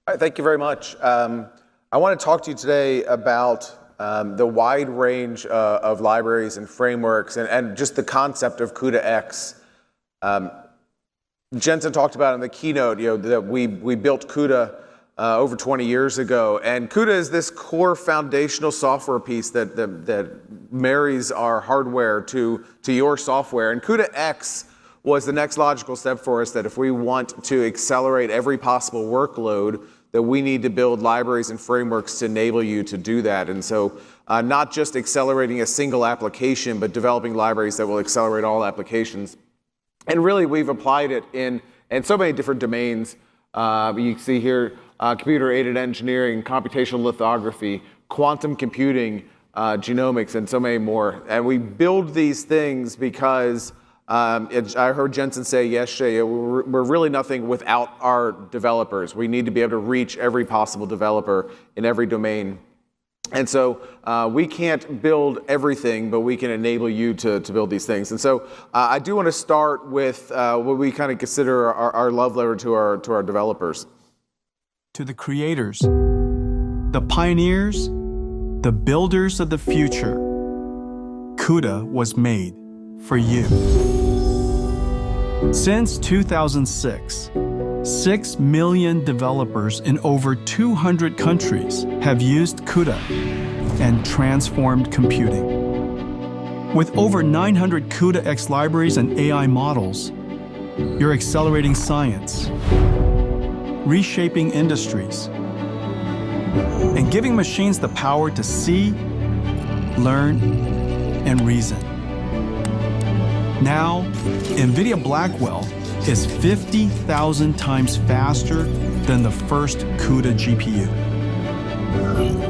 All right, thank you very much. I want to talk to you today about the wide range of libraries and frameworks and just the concept of CUDA-X. Jensen talked about in the keynote, that we built CUDA over 20 years ago, and CUDA is this core foundational software piece that marries our hardware to your software. And CUDA-X was the next logical step for us, that if we want to accelerate every possible workload, that we need to build libraries and frameworks to enable you to do that. And so not just accelerating a single application, but developing libraries that will accelerate all applications. And really, we've applied it in so many different domains. You can see here, computer-aided engineering, computational lithography, quantum computing, genomics, and so many more. And we build these things because I heard Jensen say yesterday, we're really nothing without our developers. We need to be able to reach every possible developer in every domain. And so we can't build everything, but we can enable you to build these things. And so I do want to start with what we kind of consider our love letter to our developers. To the creators, the pioneers, the builders of the future, CUDA was made for you. Since 2006, 6 million developers in over 200 countries have used CUDA and transformed computing. With over 900 CUDA-X libraries and AI models, you're accelerating science, reshaping industries, and giving machines the power to see, learn, and reason. Now, Nvidia Blackwell is 50,000 times faster than the first CUDA GPU.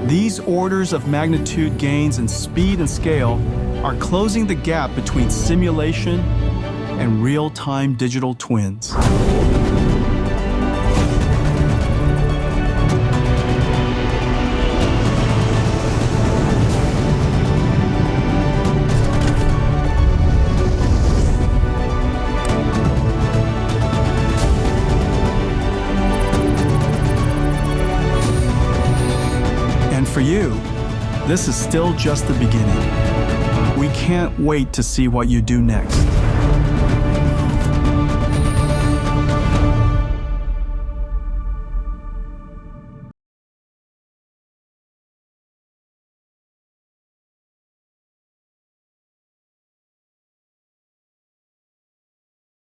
These orders of magnitude gains in speed and scale are closing the gap between simulation and real-time digital twins. For you, this is still just the beginning. We can't wait to see what you do next.